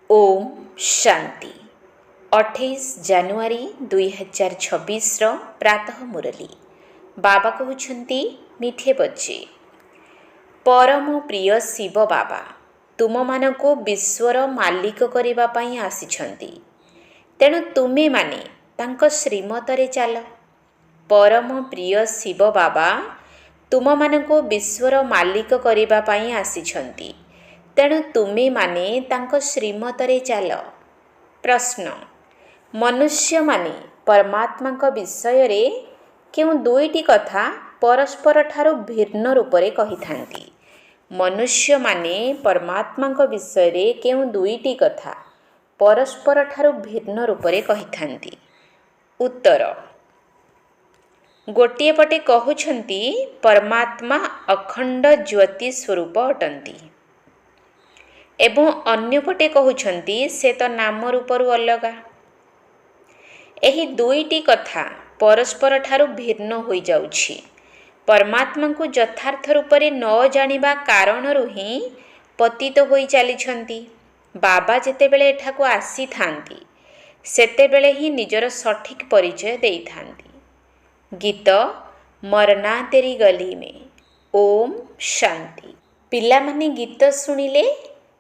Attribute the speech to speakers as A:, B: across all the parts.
A: ओम शांति 28 ଜାନୁଆରୀ 2026 प्रातः मुरली बाबा कहउछंती मिठे बच्चे परम प्रिय शिव बाबा तुम मानको विश्वर मालिक करिबा पई आसिछंती तेणु तुमे माने तांको श्रीमतरे चाल। परम प्रिय शिव बाबा तुम मानको विश्वर मालिक करिबा पई आसिछंती तेणु तुमे माने तांको श्रीमतरे चाल। प्रश्न मनुष्य माने परमात्मा का विषय रे केउ दुईटी कथा परस्पर ठारो भिन्न रूपरे कहि थांती। मनुष्य माने परमात्मा का विषय रे केउ दुईटी कथा परस्पर ठारो भिन्न रूपरे कहि थांती। उत्तर गोटिए पटे कहउछंती परमात्मा अखंड ज्योति स्वरूप अटंती एवं अन्यपटे कहउछंती से तो नाम रूपरु अलगा। एही दुईटी कथा परस्पर ठारू भिन्न होई जाउछि। परमात्मा को यथार्थ रूपरे न जानिबा कारणरु ही पतित होई चलीछंती। बाबा जेतेबेले एठाकु आसी थांती सेतेबेले ही निजर सठिक परिचय देई थांती। गीत मरना तेरी गली में ओम शांति। पिला माने गीत सुनिले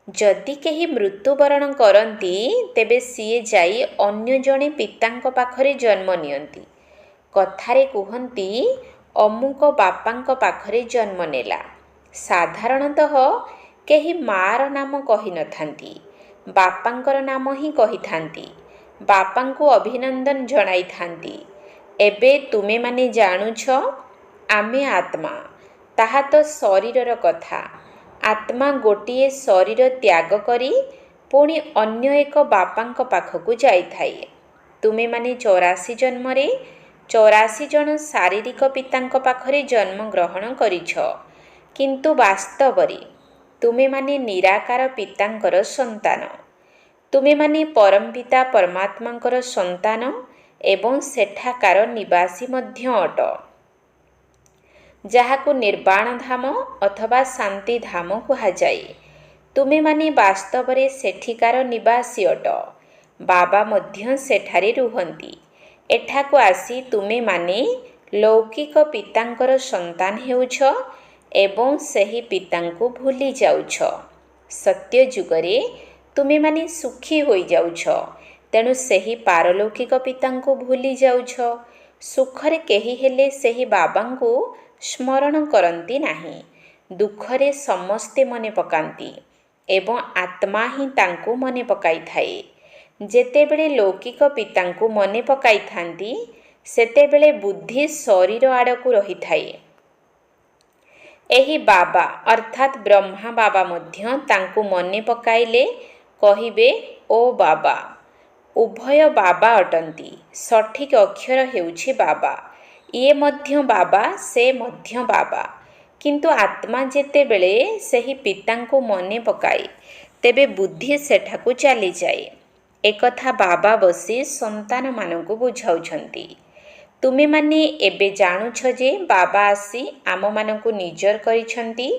A: जदि केही मृत्युवरण करती तेबे सीए जाई अन्य जणे पितांक पाखरे जन्म नियंती। कथारे कुहंती अमुक बापांक पाखरे जन्म नेला। साधारणतः केही मार नाम कहि नथांती, बापांकर नाम ही कहि थांती। बापांकु अभिनंदन जणाई थांती। एबे तुमे माने जानुछ आमे आत्मा, ताहा तो शरीरर कथा। आत्मा गोटिए शरीर त्याग करी पुणी अन्य एक बापांक पाखकु जाई थाए। तुमे माने 84 जन्मरे 84 जन शारीरिक पितांक पाखरे जन्म ग्रहण करिछ, किंतु वास्तवरे तुमे माने निराकार पितांकर संतान। तुमे माने परमपिता परमात्मांकर संतान एवं सेठाकार निवासी मध्य अट, जहाकु निर्वाण धाम अथवा शांति धाम कहा जाए। तुमे माने वास्तवरे सेठिकार निवासी अट। बाबा मध्य सेठारे रुहंती। एठाकु आसी तुमे माने लौकिक पितांकर संतान हेउछ एवं सही पितांकु भूली जाउछ। सत्य जुगरे तुमे माने सुखी होई जाउछ, तेणु सही पारलौकिक पितांकु भूली जाउछ। सुखरे केही हेले सही बाबांकु स्मरण करती नाही। दुखरे समस्ते मने पकांती एवं आत्मा ही तांकु मने पकाई थाए। जेतेबेले लौकिक पितांकु मने पकाई थांती सेतेबेले बुद्धि शरीर आड़कु रही थाए। एही बाबा अर्थात ब्रह्मा बाबा मध्य तांकु मने पकाइले कहिबे ओ बाबा। उभय बाबा अटंती। सठिक अक्षर हेउछि बाबा। ये मध्य बाबा से मध्य बाबा, किंतु आत्मा जेतेबेले सही पितांकु मने पकाए तेबे बुद्धि सेठाकु चली जाए। एकथा बाबा बसी संतान मानकु बुझाउछंती। तुमे माने एबे जानुछ जे बाबा आसी आम मानकु निजर करिछंती।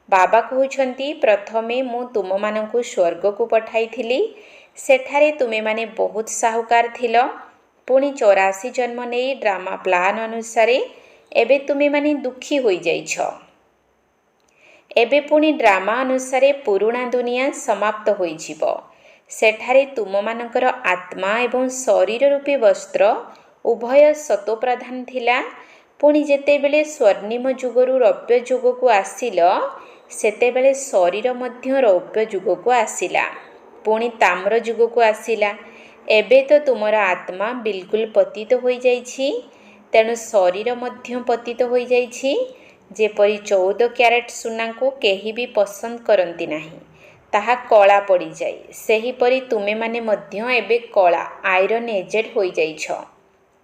A: बाबा कहउछंती प्रथमे मु तुम मानकु स्वर्ग को पठाइथिली। सेठारे तुमे माने बहुत साहुकार थिल। पुणी 84 जन्म नेई ड्रामा प्लान अनुसारे एबे तुमे माने दुखी होई जाइछ। एबे पुणी ड्रामा अनुसारे पुरुणा दुनिया समाप्त होई जिवो। सेठारे तुम मानकर आत्मा एवं शरीर रूपी वस्त्र उभय सतोप्रधान थिला। पुणी जेतेबेले स्वर्णिम जुगरु रौप्य जुगकु आसिल सेतेबेले शरीर मध्य रौप्य जुगकु आसिला। पुणी ताम्र जुगकु आसिला। एबे तो तुमर आत्मा बिल्कुल पतित होई जाइछि, तेणु शरीर मध्य पतित होई जाइछि। जेपरि 14 क्यारेट सुना को केही भी पसंद करती नाही, ताहा कला पड़ी जाए। सेहीपरि तुमे माने मध्य एबे कला आयरन एजेड होई जाइछ।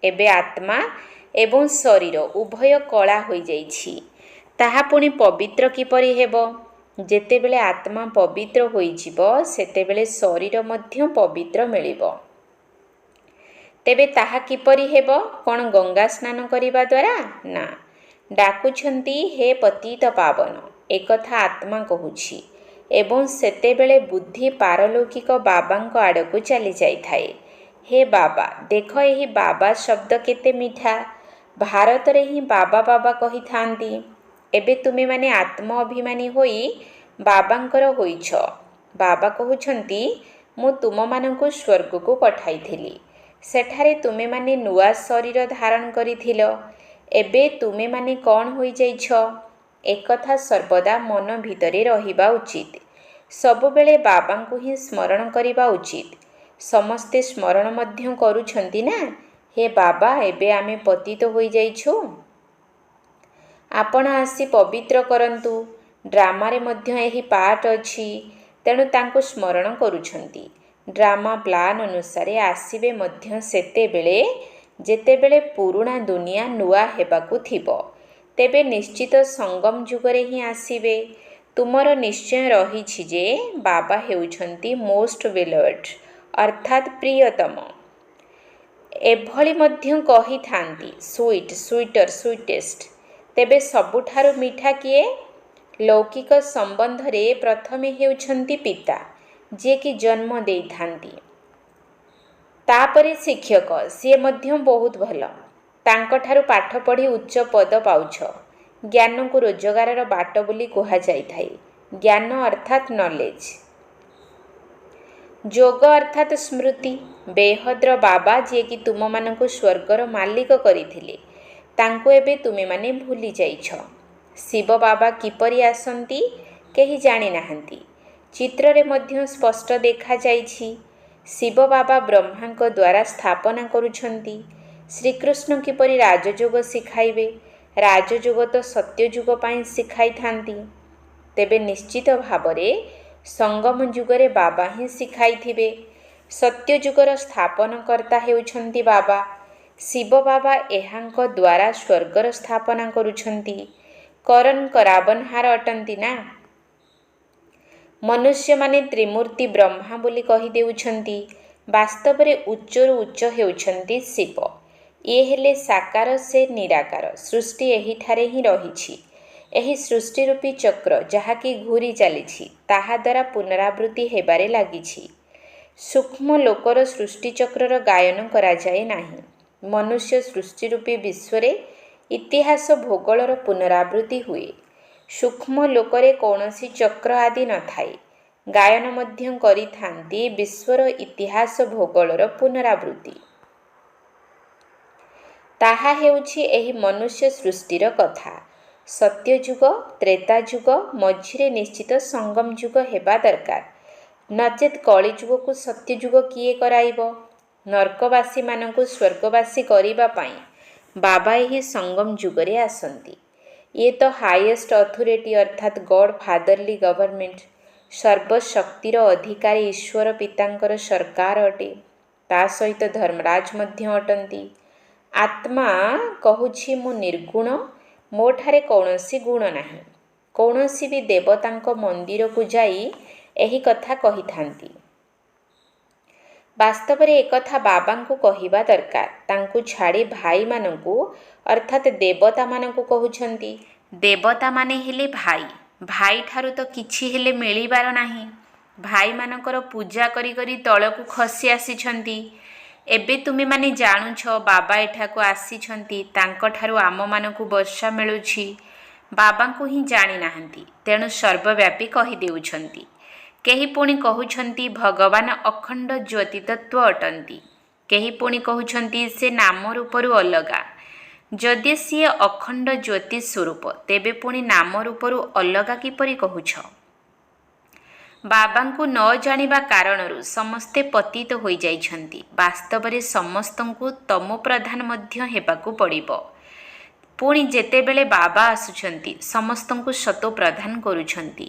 A: एबे आत्मा एवं शरीर उभय कला होई जाइछि। ताहा पुणी पवित्र किपरि हेबो? जेतेबेले आत्मा पवित्र होई जिवो सेतेबेले शरीर मध्य पवित्र मिलिबो। तेबे ताहा किपरि हेबो? कोन गंगा स्नान करिबा द्वारा? ना। डाकुछंती हे पतित पावन। एकथा आत्मा कहुछि। ଏବଂ ସେତେବେଳେ ବୁଦ୍ଧି ପାରଲୌକିକ ବାବାଙ୍କ ଆଡ଼କୁ ଚାଲି ଯାଇଥାଏ। ହେ ବାବା, ଦେଖ ଏହି ବାବା ଶବ୍ଦ କେତେ ମିଠା। ଭାରତରେ ହିଁ ବାବା ବାବା କହିଥାନ୍ତି। ଏବେ ତୁମେମାନେ ଆତ୍ମ ଅଭିମାନୀ ହୋଇ ବାବାଙ୍କର ହୋଇଛ। ବାବା କହୁଛନ୍ତି, ମୁଁ ତୁମମାନଙ୍କୁ ସ୍ୱର୍ଗକୁ ପଠାଇଥିଲି। ସେଠାରେ ତୁମେମାନେ ନୂଆ ଶରୀର ଧାରଣ କରିଥିଲ। ଏବେ ତୁମେମାନେ କ'ଣ ହୋଇଯାଇଛ? ଏକଥା ସର୍ବଦା ମନ ଭିତରେ ରହିବା ଉଚିତ। ସବୁବେଳେ ବାବାଙ୍କୁ ହିଁ ସ୍ମରଣ କରିବା ଉଚିତ। ସମସ୍ତେ ସ୍ମରଣ ମଧ୍ୟ କରୁଛନ୍ତି ନା, ହେ ବାବା, ଏବେ ଆମେ ପତିତ ହୋଇଯାଇଛୁ। ଆପଣ ଆସି ପବିତ୍ର କରନ୍ତୁ। ଡ୍ରାମାରେ ମଧ୍ୟ ଏହି ପାର୍ଟ ଅଛି, ତେଣୁ ତାଙ୍କୁ ସ୍ମରଣ କରୁଛନ୍ତି। ଡ୍ରାମା ପ୍ଲାନ୍ ଅନୁସାରେ ଆସିବେ ମଧ୍ୟ ସେତେବେଳେ ଯେତେବେଳେ ପୁରୁଣା ଦୁନିଆ ନୂଆ ହେବାକୁ ଥିବ। ତେବେ ନିଶ୍ଚିତ ସଙ୍ଗମ ଯୁଗରେ ହିଁ ଆସିବେ। ତୁମର ନିଶ୍ଚୟ ରହିଛି ଯେ ବାବା ହେଉଛନ୍ତି ମୋଷ୍ଟ ବେଲଭଡ୍, ଅର୍ଥାତ୍ ପ୍ରିୟତମ। ଏଭଳି ମଧ୍ୟ କହିଥାନ୍ତି ସୁଇଟ୍, ସୁଇଟର, ସୁଇଟେଷ୍ଟ। ତେବେ ସବୁଠାରୁ ମିଠା କିଏ? ଲୌକିକ ସମ୍ବନ୍ଧରେ ପ୍ରଥମେ ହେଉଛନ୍ତି ପିତା, ଯିଏକି ଜନ୍ମ ଦେଇଥାନ୍ତି। ତାପରେ ଶିକ୍ଷକ, ସିଏ ମଧ୍ୟ ବହୁତ ଭଲ। ତାଙ୍କଠାରୁ ପାଠ ପଢ଼ି ଉଚ୍ଚ ପଦ ପାଉଛ। ଜ୍ଞାନକୁ ରୋଜଗାରର ବାଟ ବୋଲି କୁହାଯାଇଥାଏ। ଜ୍ଞାନ ଅର୍ଥାତ୍ ନଲେଜ। ଯୋଗ ଅର୍ଥାତ୍ ସ୍ମୃତି। ବେହଦ୍ର ବାବା, ଯିଏକି ତୁମମାନଙ୍କୁ ସ୍ୱର୍ଗର ମାଲିକ କରିଥିଲେ, ତାଙ୍କୁ ଏବେ ତୁମେମାନେ ଭୁଲି ଯାଇଛ। ଶିବ ବାବା କିପରି ଆସନ୍ତି କେହି ଜାଣିନାହାନ୍ତି। ଚିତ୍ରରେ ମଧ୍ୟ ସ୍ପଷ୍ଟ ଦେଖାଯାଇଛି। ଶିବ ବାବା ବ୍ରହ୍ମାଙ୍କ ଦ୍ୱାରା ସ୍ଥାପନା କରୁଛନ୍ତି। ଶ୍ରୀକୃଷ୍ଣ କିପରି ରାଜଯୋଗ ଶିଖାଇବେ? ରାଜଯୋଗ ତ ସତ୍ୟଯୁଗ ପାଇଁ ଶିଖାଇଥାନ୍ତି। ତେବେ ନିଶ୍ଚିତ ଭାବରେ ସଙ୍ଗମ ଯୁଗରେ ବାବା ହିଁ ଶିଖାଇଥିବେ। ସତ୍ୟଯୁଗର ସ୍ଥାପନକର୍ତ୍ତା ହେଉଛନ୍ତି ବାବା। ଶିବ ବାବା ଏହାଙ୍କ ଦ୍ୱାରା ସ୍ୱର୍ଗର ସ୍ଥାପନା କରୁଛନ୍ତି। କରନ୍ କରାବନହାର ଅଟନ୍ତି ନା। ମନୁଷ୍ୟମାନେ ତ୍ରିମୂର୍ତ୍ତି ବ୍ରହ୍ମା ବୋଲି କହିଦେଉଛନ୍ତି। ବାସ୍ତବରେ ଉଚ୍ଚରୁ ଉଚ୍ଚ ହେଉଛନ୍ତି ଶିବ। ଇଏ ହେଲେ ସାକାର, ସେ ନିରାକାର। ସୃଷ୍ଟି ଏହିଠାରେ ହିଁ ରହିଛି। ଏହି ସୃଷ୍ଟି ରୂପୀ ଚକ୍ର ଯାହାକି ଘୂରି ଚାଲିଛି, ତାହା ଦ୍ୱାରା ପୁନରାବୃତ୍ତି ହେବାରେ ଲାଗିଛି। ସୂକ୍ଷ୍ମ ଲୋକର ସୃଷ୍ଟିଚକ୍ରର ଗାୟନ କରାଯାଏ ନାହିଁ। ମନୁଷ୍ୟ ସୃଷ୍ଟିରୂପୀ ବିଶ୍ୱରେ ଇତିହାସ ଭୂଗୋଳର ପୁନରାବୃତ୍ତି ହୁଏ। ସୂକ୍ଷ୍ମ ଲୋକରେ କୌଣସି ଚକ୍ର ଆଦି ନଥାଏ। ଗାୟନ ମଧ୍ୟ କରିଥାନ୍ତି ବିଶ୍ୱର ଇତିହାସ ଭୂଗୋଳର ପୁନରାବୃତ୍ତି। ତାହା ହେଉଛି ଏହି ମନୁଷ୍ୟ ସୃଷ୍ଟିର କଥା। ସତ୍ୟଯୁଗ, ତ୍ରେତାଯୁଗ ମଝିରେ ନିଶ୍ଚିତ ସଙ୍ଗମ ଯୁଗ ହେବା ଦରକାର। ନଚେତ୍ କଳିଯୁଗକୁ ସତ୍ୟଯୁଗ କିଏ କରାଇବ? ନର୍କବାସୀମାନଙ୍କୁ ସ୍ୱର୍ଗବାସୀ କରିବା ପାଇଁ ବାବା ଏହି ସଙ୍ଗମ ଯୁଗରେ ଆସନ୍ତି। ଇଏ ତ ହାଇଏଷ୍ଟ ଅଥୋରିଟି ଅର୍ଥାତ୍ ଗଡ୍ ଫାଦରଲି ଗଭର୍ଣ୍ଣମେଣ୍ଟ। ସର୍ବଶକ୍ତିର ଅଧିକାରୀ ଈଶ୍ୱର ପିତାଙ୍କର ସରକାର ଅଟେ। ତା ସହିତ ଧର୍ମରାଜ ମଧ୍ୟ ଅଟନ୍ତି। ଆତ୍ମା କହୁଛି, ମୁଁ ନିର୍ଗୁଣ, ମୋଠାରେ କୌଣସି ଗୁଣ ନାହିଁ। କୌଣସି ବି ଦେବତାଙ୍କ ମନ୍ଦିରକୁ ଯାଇ ଏହି କଥା କହିଥାନ୍ତି। ବାସ୍ତବରେ ଏକଥା ବାବାଙ୍କୁ କହିବା ଦରକାର। ତାଙ୍କୁ ଛାଡ଼ି ଭାଇମାନଙ୍କୁ ଅର୍ଥାତ୍ ଦେବତାମାନଙ୍କୁ କହୁଛନ୍ତି। ଦେବତାମାନେ ହେଲେ ଭାଇ। ଭାଇଠାରୁ ତ କିଛି ହେଲେ ମିଳିବାର ନାହିଁ। ଭାଇମାନଙ୍କର ପୂଜା କରି କରି ତଳକୁ ଖସି ଆସିଛନ୍ତି। ଏବେ ତୁମେମାନେ ଜାଣୁଛ ବାବା ଏଠାକୁ ଆସିଛନ୍ତି, ତାଙ୍କଠାରୁ ଆମମାନଙ୍କୁ ବର୍ଷା ମିଳୁଛି। ବାବାଙ୍କୁ ହିଁ ଜାଣିନାହାନ୍ତି, ତେଣୁ ସର୍ବବ୍ୟାପୀ କହିଦେଉଛନ୍ତି। କେହି ପୁଣି କହୁଛନ୍ତି ଭଗବାନ ଅଖଣ୍ଡ ଜ୍ୟୋତି ତତ୍ତ୍ୱ ଅଟନ୍ତି। କେହି ପୁଣି କହୁଛନ୍ତି ସେ ନାମ ରୂପରୁ ଅଲଗା। ଯଦି ସିଏ ଅଖଣ୍ଡ ଜ୍ୟୋତି ସ୍ୱରୂପ, ତେବେ ପୁଣି ନାମ ରୂପରୁ ଅଲଗା କିପରି କହୁଛ? ବାବାଙ୍କୁ ନ ଜାଣିବା କାରଣରୁ ସମସ୍ତେ ପତିତ ହୋଇଯାଇଛନ୍ତି। ବାସ୍ତବରେ ସମସ୍ତଙ୍କୁ ତମୋପ୍ରଧାନ ମଧ୍ୟ ହେବାକୁ ପଡ଼ିବ। ପୁଣି ଯେତେବେଳେ ବାବା ଆସୁଛନ୍ତି, ସମସ୍ତଙ୍କୁ ସତୋପ୍ରଧାନ କରୁଛନ୍ତି।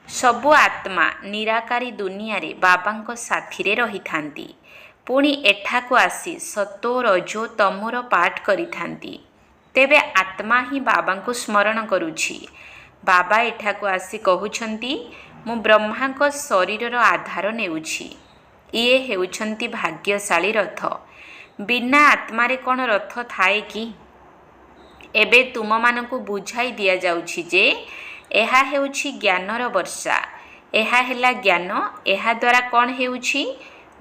A: ସବୁ ଆତ୍ମା ନିରାକାରୀ ଦୁନିଆରେ ବାବାଙ୍କ ସାଥିରେ ରହିଥାନ୍ତି। ପୁଣି ଏଠାକୁ ଆସି ସତୋ, ରଜୋ, ତମୋର ପାଠ କରିଥାନ୍ତି। ତେବେ ଆତ୍ମା ହିଁ ବାବାଙ୍କୁ ସ୍ମରଣ କରୁଛି। ବାବା ଏଠାକୁ ଆସି କହୁଛନ୍ତି, ମୁଁ ବ୍ରହ୍ମାଙ୍କ ଶରୀରର ଆଧାର ନେଉଛି। ଇଏ ହେଉଛନ୍ତି ଭାଗ୍ୟଶାଳୀ ରଥ। ବିନା ଆତ୍ମାରେ କ'ଣ ରଥ ଥାଏ କି? ଏବେ ତୁମମାନଙ୍କୁ ବୁଝାଇ ଦିଆଯାଉଛି ଯେ ଏହା ହେଉଛି ଜ୍ଞାନର ବର୍ଷା। ଏହା ହେଲା ଜ୍ଞାନ। ଏହାଦ୍ୱାରା କ'ଣ ହେଉଛି?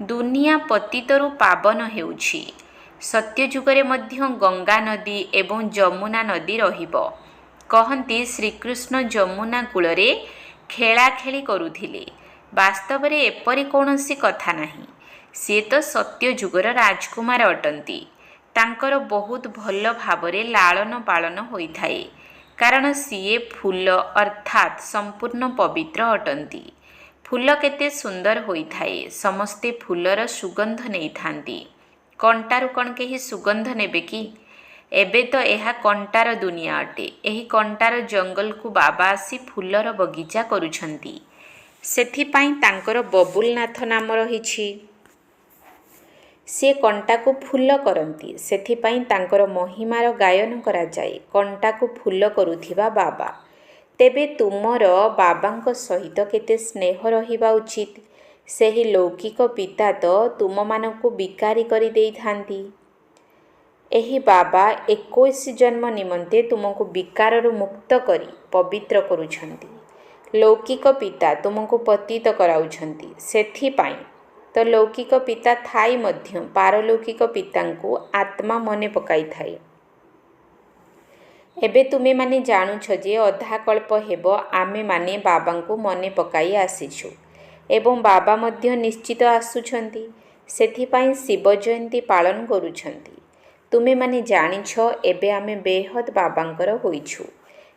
A: ଦୁନିଆ ପତିତରୁ ପାବନ ହେଉଛି। ସତ୍ୟଯୁଗରେ ମଧ୍ୟ ଗଙ୍ଗା ନଦୀ ଏବଂ ଯମୁନା ନଦୀ ରହିବ। କହନ୍ତି ଶ୍ରୀକୃଷ୍ଣ ଯମୁନା କୂଳରେ ଖେଳାଖେଳି କରୁଥିଲେ। ବାସ୍ତବରେ ଏପରି କୌଣସି କଥା ନାହିଁ। ସିଏ ତ ସତ୍ୟଯୁଗର ରାଜକୁମାର ଅଟନ୍ତି। ତାଙ୍କର ବହୁତ ଭଲ ଭାବରେ ଲାଳନ ପାଳନ ହୋଇଥାଏ, କାରଣ ସିଏ ଫୁଲ ଅର୍ଥାତ୍ ସମ୍ପୂର୍ଣ୍ଣ ପବିତ୍ର ଅଟନ୍ତି। ଫୁଲ କେତେ ସୁନ୍ଦର ହୋଇଥାଏ। ସମସ୍ତେ ଫୁଲର ସୁଗନ୍ଧ ନେଇଥାନ୍ତି। କଣ୍ଟାରୁ କ'ଣ କେହି ସୁଗନ୍ଧ ନେବେ କି? ଏବେ ତ ଏହା କଣ୍ଟାର ଦୁନିଆ ଅଟେ। ଏହି କଣ୍ଟାର ଜଙ୍ଗଲକୁ ବାବା ଆସି ଫୁଲର ବଗିଚା କରୁଛନ୍ତି। ସେଥିପାଇଁ ତାଙ୍କର ବବୁଲନାଥ ନାମ ରହିଛି। ସେ କଣ୍ଟାକୁ ଫୁଲ କରନ୍ତି। ସେଥିପାଇଁ ତାଙ୍କର ମହିମାର ଗାୟନ କରାଯାଏ। କଣ୍ଟାକୁ ଫୁଲ କରୁଥିବା ବାବା। ତେବେ ତୁମର ବାବାଙ୍କ ସହିତ କେତେ ସ୍ନେହ ରହିବା ଉଚିତ। ସେହି ଲୌକିକ ପିତା ତ ତୁମମାନଙ୍କୁ ବିକାରୀ କରି ଦେଇଥାନ୍ତି। ଏହି ବାବା 21 ଜନ୍ମ ନିମନ୍ତେ ତୁମକୁ ବିକାରରୁ ମୁକ୍ତ କରି ପବିତ୍ର କରୁଛନ୍ତି। ଲୌକିକ ପିତା ତୁମକୁ ପତିତ କରାଉଛନ୍ତି। ସେଥିପାଇଁ ତ ଲୌକିକ ପିତା ଥାଇ ମଧ୍ୟ ପାରଲୌକିକ ପିତାଙ୍କୁ ଆତ୍ମା ମନେ ପକାଇଥାଏ। ଏବେ ତୁମେମାନେ ଜାଣୁଛ ଯେ ଅଧାକଳ୍ପ ହେବ ଆମେମାନେ ବାବାଙ୍କୁ ମନେ ପକାଇ ଆସିଛୁ ଏବଂ ବାବା ମଧ୍ୟ ନିଶ୍ଚିତ ଆସୁଛନ୍ତି। ସେଥିପାଇଁ ଶିବ ଜୟନ୍ତୀ ପାଳନ କରୁଛନ୍ତି। ତୁମେମାନେ ଜାଣିଛ ଏବେ ଆମେ ବେହଦ୍ ବାବାଙ୍କର ହୋଇଛୁ।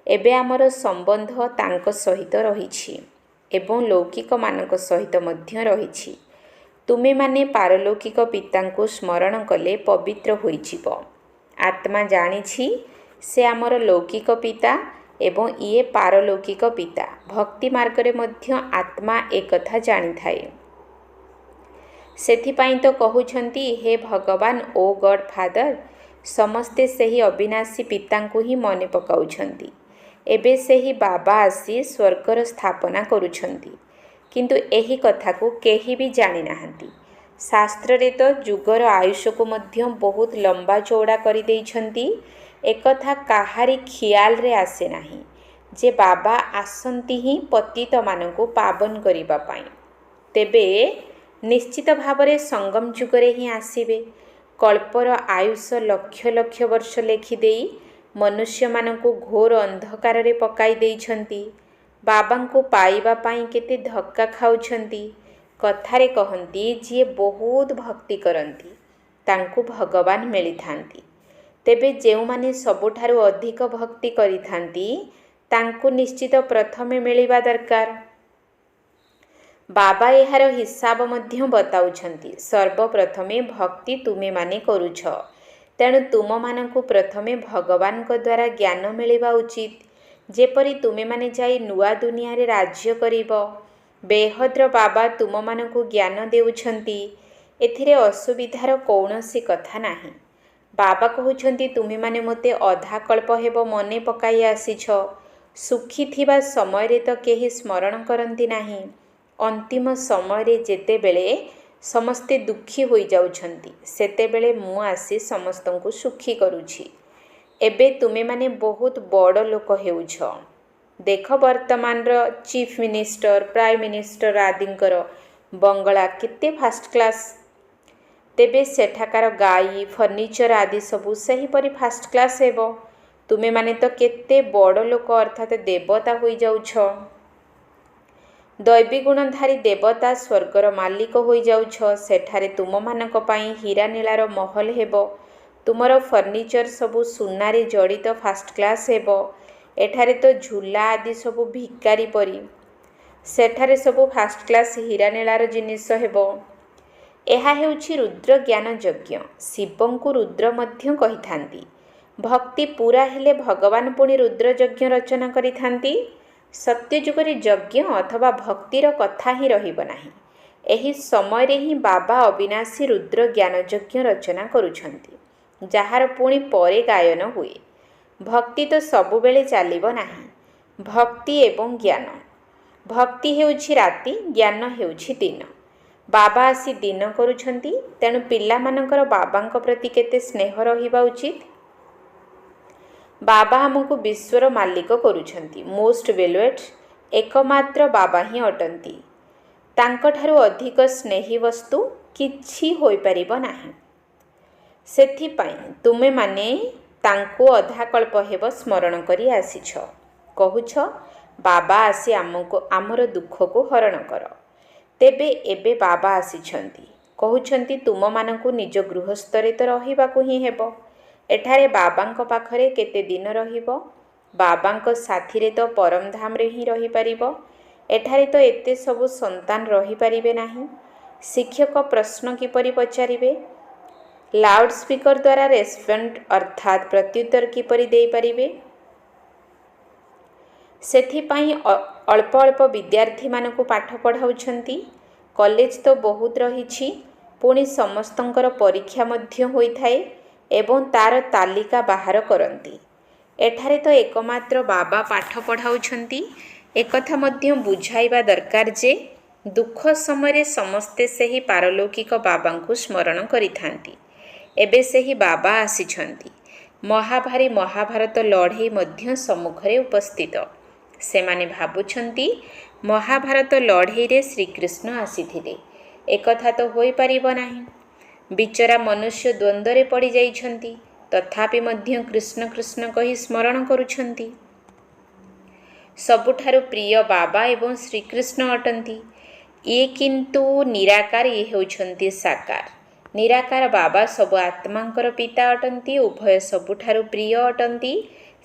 A: ଏବେ ଆମର ସମ୍ବନ୍ଧ ତାଙ୍କ ସହିତ ରହିଛି ଏବଂ ଲୌକିକମାନଙ୍କ ସହିତ ମଧ୍ୟ ରହିଛି। ତୁମେମାନେ ପାରଲୌକିକ ପିତାଙ୍କୁ ସ୍ମରଣ କଲେ ପବିତ୍ର ହୋଇଯିବ। ଆତ୍ମା ଜାଣିଛି ସେ ଆମର ଲୌକିକ ପିତା ଏବଂ ଇଏ ପାରଲୌକିକ ପିତା। ଭକ୍ତି ମାର୍ଗରେ ମଧ୍ୟ ଆତ୍ମା ଏକଥା ଜାଣିଥାଏ। ସେଥିପାଇଁ ତ କହୁଛନ୍ତି ହେ ଭଗବାନ ଓ ଗଡ୍ ଫାଦର। ସମସ୍ତେ ସେହି ଅବିନାଶୀ ପିତାଙ୍କୁ ହିଁ ମନେ ପକାଉଛନ୍ତି। ଏବେ ସେହି ବାବା ଆସି ସ୍ୱର୍ଗର ସ୍ଥାପନା କରୁଛନ୍ତି। କିନ୍ତୁ ଏହି କଥାକୁ କେହି ବି ଜାଣିନାହାନ୍ତି। ଶାସ୍ତ୍ରରେ ତ ଯୁଗର ଆୟୁଷକୁ ମଧ୍ୟ ବହୁତ ଲମ୍ବା ଚଉଡ଼ା କରିଦେଇଛନ୍ତି। ଏକଥା କାହାରି ଖିଆଲରେ ଆସେ ନାହିଁ ଯେ ବାବା ଆସନ୍ତି ହିଁ ପତିତମାନଙ୍କୁ ପାବନ କରିବା ପାଇଁ। ତେବେ ନିଶ୍ଚିତ ଭାବରେ ସଙ୍ଗମ ଯୁଗରେ ହିଁ ଆସିବେ। କଳ୍ପର ଆୟୁଷ ଲକ୍ଷ ଲକ୍ଷ ବର୍ଷ ଲେଖିଦେଇ ମନୁଷ୍ୟମାନଙ୍କୁ ଘୋର ଅନ୍ଧକାରରେ ପକାଇ ଦେଇଛନ୍ତି। ବାବାଙ୍କୁ ପାଇବା ପାଇଁ କେତେ ଧକ୍କା ଖାଉଛନ୍ତି। କଥାରେ କହନ୍ତି ଯିଏ ବହୁତ ଭକ୍ତି କରନ୍ତି ତାଙ୍କୁ ଭଗବାନ ମିଳିଥାନ୍ତି। ତେବେ ଯେଉଁମାନେ ସବୁଠାରୁ ଅଧିକ ଭକ୍ତି କରିଥାନ୍ତି ତାଙ୍କୁ ନିଶ୍ଚିତ ପ୍ରଥମେ ମିଳିବା ଦରକାର। ବାବା ଏହାର ହିସାବ ମଧ୍ୟ ବତାଉଛନ୍ତି। ସର୍ବପ୍ରଥମେ ଭକ୍ତି ତୁମେମାନେ କରୁଛ, ତେଣୁ ତୁମମାନଙ୍କୁ ପ୍ରଥମେ ଭଗବାନଙ୍କ ଦ୍ୱାରା ଜ୍ଞାନ ମିଳିବା ଉଚିତ। ଯେପରି ତୁମେମାନେ ଯାଇ ନୂଆ ଦୁନିଆରେ ରାଜ୍ୟ କରିବ। ବେହଦ୍ର ବାବା ତୁମମାନଙ୍କୁ ଜ୍ଞାନ ଦେଉଛନ୍ତି। ଏଥିରେ ଅସୁବିଧାର କୌଣସି କଥା ନାହିଁ। ବାବା କହୁଛନ୍ତି ତୁମେମାନେ ମୋତେ ଅଧାକଳ୍ପ ହେବ ମନେ ପକାଇ ଆସିଛ। ସୁଖୀ ଥିବା ସମୟରେ ତ କେହି ସ୍ମରଣ କରନ୍ତି ନାହିଁ। ଅନ୍ତିମ ସମୟରେ ଯେତେବେଳେ ସମସ୍ତେ ଦୁଃଖୀ ହୋଇଯାଉଛନ୍ତି ସେତେବେଳେ ମୁଁ ଆସି ସମସ୍ତଙ୍କୁ ସୁଖୀ କରୁଛି। ଏବେ ତୁମେମାନେ ବହୁତ ବଡ଼ ଲୋକ ହେଉଛ। ଦେଖ ବର୍ତ୍ତମାନର ଚିଫ୍ ମିନିଷ୍ଟର, ପ୍ରାଇମ୍ ମିନିଷ୍ଟର ଆଦିଙ୍କର ବଙ୍ଗଳା କେତେ ଫାଷ୍ଟ କ୍ଲାସ୍। ତେବେ ସେଠାକାର ଗାଈ, ଫର୍ଣ୍ଣିଚର ଆଦି ସବୁ ସେହିପରି ଫାଷ୍ଟ କ୍ଲାସ୍ ହେବ। ତୁମେମାନେ ତ କେତେ ବଡ଼ ଲୋକ ଅର୍ଥାତ୍ ଦେବତା ହୋଇଯାଉଛ। ଦୈବୀ ଗୁଣଧାରୀ ଦେବତା ସ୍ୱର୍ଗର ମାଲିକ ହୋଇଯାଉଛ। ସେଠାରେ ତୁମମାନଙ୍କ ପାଇଁ ହୀରା ନୀଳାର ମହଲ ହେବ। ତୁମର ଫର୍ଣ୍ଣିଚର ସବୁ ସୁନାରେ ଜଡ଼ିତ ଫାଷ୍ଟ କ୍ଲାସ୍ ହେବ। ଏଠାରେ ତ ଝୁଲା ଆଦି ସବୁ ଭିକାରୀ ପରି। ସେଠାରେ ସବୁ ଫାଷ୍ଟ କ୍ଲାସ୍ ହୀରା ନୀଳାର ଜିନିଷ ହେବ। ଏହା ହେଉଛି ରୁଦ୍ର ଜ୍ଞାନ ଯଜ୍ଞ। ଶିବଙ୍କୁ ରୁଦ୍ର ମଧ୍ୟ କହିଥାନ୍ତି। ଭକ୍ତି ପୁରା ହେଲେ ଭଗବାନ ପୁଣି ରୁଦ୍ର ଯଜ୍ଞ ରଚନା କରିଥାନ୍ତି। ସତ୍ୟଯୁଗରେ ଯଜ୍ଞ ଅଥବା ଭକ୍ତିର କଥା ହିଁ ରହିବ ନାହିଁ। ଏହି ସମୟରେ ହିଁ ବାବା ଅବିନାଶୀ ରୁଦ୍ର ଜ୍ଞାନ ଯଜ୍ଞ ରଚନା କରୁଛନ୍ତି, ଯାହାର ପୁଣି ପରେ ଗାୟନ ହୁଏ। ଭକ୍ତି ତ ସବୁବେଳେ ଚାଲିବ ନାହିଁ। ଭକ୍ତି ଏବଂ ଜ୍ଞାନ। ଭକ୍ତି ହେଉଛି ରାତି, ଜ୍ଞାନ ହେଉଛି ଦିନ। ବାବା ଆସି ଦିନ କରୁଛନ୍ତି, ତେଣୁ ପିଲାମାନଙ୍କର ବାବାଙ୍କ ପ୍ରତି କେତେ ସ୍ନେହ ରହିବା ଉଚିତ। ବାବା ଆମକୁ ବିଶ୍ୱର ମାଲିକ କରୁଛନ୍ତି। ମୋଷ୍ଟ ବେଲୁଏଟ୍ एकमात्र बाबा ही अटंती। तांकठारु अधिक स्नेही वस्तु किछि होई परिबो नाही। सेथिपाई तुमे माने तांकु अधाकल्प हेब स्मरण करी आसीछ। कहुछ बाबा आसी आमको आमर दुख को हरण कर। तेबे एबे बाबा आसीछंती कहउछंती तुम मानकु निज गृहस्थरे तो रहिबाकु ही हेबो। एठारे बाबांको पाखरे केते दिन रहिबो। बाबांको साथीरे तो परम धाम रे ही रही परिबो। एठारे तो एते सबु संतान रही परिबे नाही। शिक्षक प्रश्न किपरि पचारिबे। लाउड स्पीकर द्वारा रेस्पोंड अर्थात प्रत्युत्तर किपरि देई परिबे। सेथिपाई अल्प अल्प विद्यार्थी मानकु पाठ पढ़ाउछंती। कॉलेज तो बहुत रहिछि पुणी समस्तंकर परीक्षा मध्य होई थाए एवं तार तालिका बाहर करंती। एठारे तो एकमात्र बाबा पाठ पढ़ाउछंती। एकथा मध्य बुझाइबा दरकार जे दुख समय समस्ते सेही पारलौकिक बाबांकु स्मरण करिथांती। एबे सेही बाबा आसीछंती। महाभारी महाभारत लड़ाई मध्य सम्मुखरे उपस्थित। सेमाने भाबुछंती महाभारत लड़ाई रे श्रीकृष्ण आसीथिले। एकथा तो होई परिबो नाही। बिचरा मनुष्य द्वंद्वरे पड़ी जाइछंती तथापि मध्य कृष्ण कृष्ण कही स्मरण करुछंती। सबुठारु प्रिय बाबा एवं श्रीकृष्ण अटंती। ये किंतु निराकार ये हेउछंती साकार। निराकार बाबा सब आत्मांकर पिता अटंती। उभय सबुठारु प्रिय अटंती।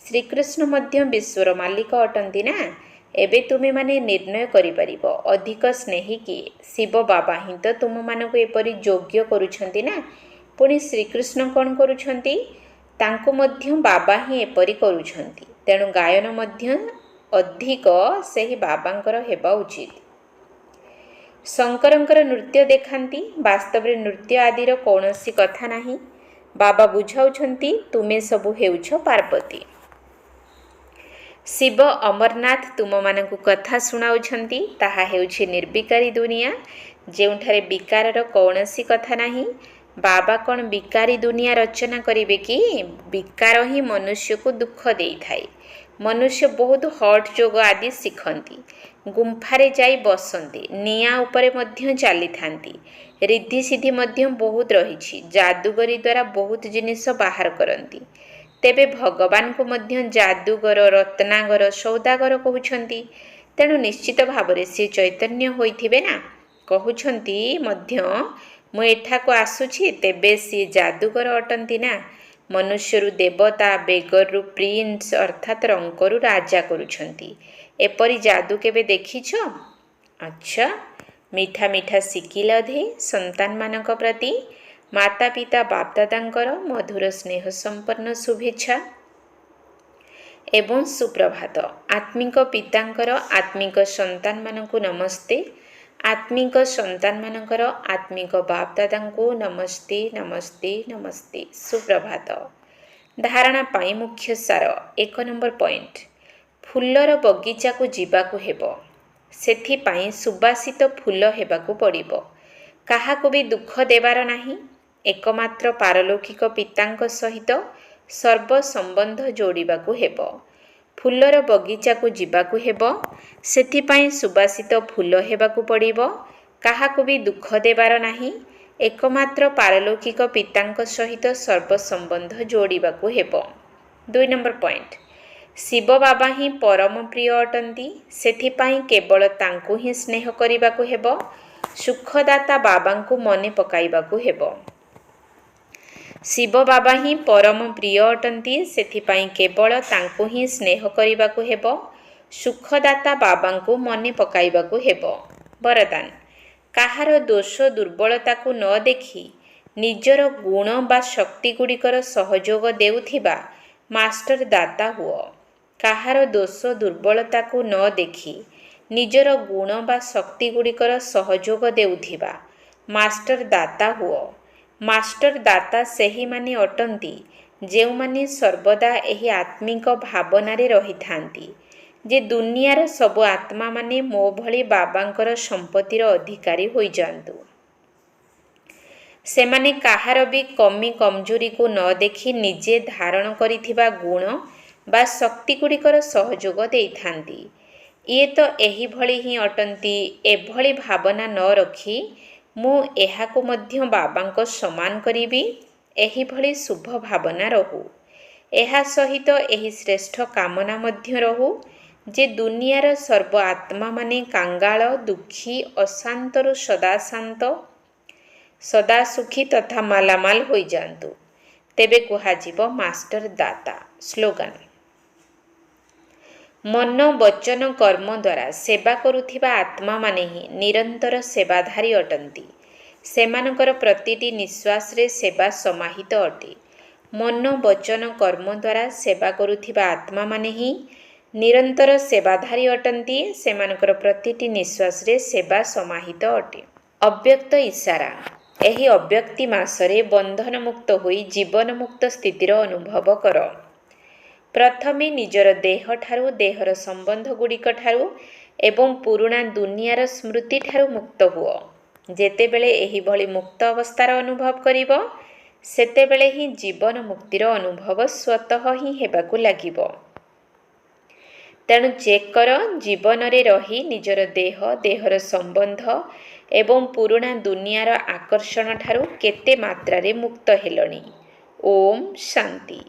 A: श्रीकृष्ण मध्य विश्वर मालिक अटंती ना। एबे तुमे माने निर्णय करि परिबो अधिक स्नेही किए। शिव बाबा ही तो तुम मानकु एपरि योग्य करुछंती ना। पुणी श्रीकृष्ण कौन करुछंती तांको मध्य बाबा ही एपरि करुछंती। तेणु गायन मध्य अधिक सेही बाबांकर हेबा उचित। शंकरंकर नृत्य देखांती। वास्तव रे नृत्य आदिर कौनसी कथा नाही। बाबा बुझाउछंती तुमे सबु हेउछ पार्वती। शिव अमरनाथ तुम मानकु कथा सुनाउछंती। ताहा हेउछि निर्विकारी दुनिया जेउठारे विकारर कौनसी कथा नाही। बाबा कौन विकारी दुनिया रचना करिवे कि? विकार ही मनुष्य को दुख देई थाए। मनुष्य बहुत हट जोग आदि शिखंती। गुंफारे जाई बसंती। निया उपरे मध्य चाली थांती। रिद्धि सिद्धि मध्य बहुत रहिछि। जादूगरी द्वारा बहुत जिनिस बाहर करंती। तेबे भगवान को मध्य जादूगर रत्नागर सौदागर कहउछंती। तेणु निश्चित भावरे से चैतन्य होइथिबे ना। कहउछंती मध्य मु एठाको आसुछि तेबे से जादूगर अटंती ना। मनुष्यरु देवता बेगरु प्रिंस अर्थात रंकरु राजा करुछंती। एपरि जादू केबे देखिछ? अच्छा मीठा मीठा सिकिल धे संतान मानक प्रति माता पिता बापदादांकर मधुर स्नेह संपन्न शुभेच्छा एवं सुप्रभात। आत्मिक पितांकर आत्मिक संतान मानकु नमस्ते। आत्मिक संतान मानकर आत्मिक बापदादांकु नमस्ते नमस्ते नमस्ते सुप्रभात। धारणा पाई मुख्य सार 1 नंबर पॉइंट फुलर बगीचा को जीवाकु हेबो। सेथि पाई सुबासित फूल हेबाकु पड़िबो। काहाकु भी दुख देवार नाही। एकमात्र पारलौकिक पितांक सहित सर्व संबंध जोड़िबाकु हेबो। फुलर बगीचा को जीवाकु हेबो। सेथि पाई सुबासित फूल हेबाकु पड़िबो। काहाकु भी दुख देवार नाही। एकमात्र पारलौकिक पितांक सहित सर्व संबंध जोड़िबाकु हेबो। 2 नंबर पॉइंट शिव बाबा ही परम प्रिय अटंती। सेथि पाई केवल तांकु ही स्नेह करिबाकु हेबो। सुखदाता बाबांकु मने पकाइबाकु हेबो। शिव बाबा ही परम प्रिय अटंती। सेथि पाई केवल तांकु ही स्नेह करिबाकु हेबो। सुखदाता बाबांकु मने पकाइबाकु हेबो। वरदान काहार दोष दुर्बलता को न देखी निजर गुण बा शक्ति गुड़िकर सहयोग देउथिबा मास्टर दाता हुओ। काहार दोष दुर्बलता को न देखी निजर गुण बा शक्ति गुड़िकर सहयोग देउथिबा मास्टर दाता हुओ। मास्टर दाता सेही माने अटंती जेउ माने सर्वदा एही आत्मिक भावनारे रही थांती जे दुनियार सब आत्मा माने मो भली बाबांकर संपत्तिर अधिकारी होई जांतु। सेमाने काहार भी कमी कमजोरी को न देखी निजे धारण करिथिबा गुण बा शक्ति गुड़िकर सहयोग देई थांती। ଇଏ ତ ଏହିଭଳି ହିଁ ଅଟନ୍ତି। ଏଭଳି ଭାବନା ନ ରଖି ମୁଁ ଏହାକୁ ମଧ୍ୟ ବାବାଙ୍କ ସମାନ କରିବି, ଏହିଭଳି ଶୁଭ ଭାବନା ରହୁ। ଏହା ସହିତ ଏହି ଶ୍ରେଷ୍ଠ କାମନା ମଧ୍ୟ ରହୁ ଯେ ଦୁନିଆର ସର୍ବ ଆତ୍ମାମାନେ କାଙ୍ଗାଳ, ଦୁଃଖୀ, ଅଶାନ୍ତରୁ ସଦା ଶାନ୍ତ, ସଦା ସୁଖୀ ତଥା ମାଲାମାଲ ହୋଇଯାଆନ୍ତୁ। ତେବେ କୁହାଯିବ ମାଷ୍ଟର ଦାତା। ସ୍ଲୋଗାନ: ମନ, ବଚନ, କର୍ମ ଦ୍ୱାରା ସେବା କରୁଥିବା ଆତ୍ମାମାନେ ହିଁ ନିରନ୍ତର ସେବାଧାରୀ ଅଟନ୍ତି। ସେମାନଙ୍କର ପ୍ରତିଟି ନିଶ୍ୱାସରେ ସେବା ସମାହିତ ଅଟେ। ମନ, ବଚନ, କର୍ମ ଦ୍ୱାରା ସେବା କରୁଥିବା ଆତ୍ମାମାନେ ହିଁ ନିରନ୍ତର ସେବାଧାରୀ ଅଟନ୍ତି। ସେମାନଙ୍କର ପ୍ରତିଟି ନିଶ୍ୱାସରେ ସେବା ସମାହିତ ଅଟେ। ଅବ୍ୟକ୍ତ ଇସାରା: ଏହି ଅବ୍ୟକ୍ତି ମାସରେ ବନ୍ଧନମୁକ୍ତ ହୋଇ ଜୀବନମୁକ୍ତ ସ୍ଥିତିର ଅନୁଭବ କର। ପ୍ରଥମେ ନିଜର ଦେହଠାରୁ, ଦେହର ସମ୍ବନ୍ଧଗୁଡ଼ିକ ଠାରୁ ଏବଂ ପୁରୁଣା ଦୁନିଆର ସ୍ମୃତିଠାରୁ ମୁକ୍ତ ହୁଅ। ଯେତେବେଳେ ଏହିଭଳି ମୁକ୍ତ ଅବସ୍ଥାର ଅନୁଭବ କରିବ, ସେତେବେଳେ ହିଁ ଜୀବନ ମୁକ୍ତିର ଅନୁଭବ ସ୍ୱତଃ ହିଁ ହେବାକୁ ଲାଗିବ। ତେଣୁ ଚେକ୍ କର, ଜୀବନରେ ରହି ନିଜର ଦେହ, ଦେହର ସମ୍ବନ୍ଧ ଏବଂ ପୁରୁଣା ଦୁନିଆର ଆକର୍ଷଣ ଠାରୁ କେତେ ମାତ୍ରାରେ ମୁକ୍ତ ହେଲଣି। ଓମ୍ ଶାନ୍ତି।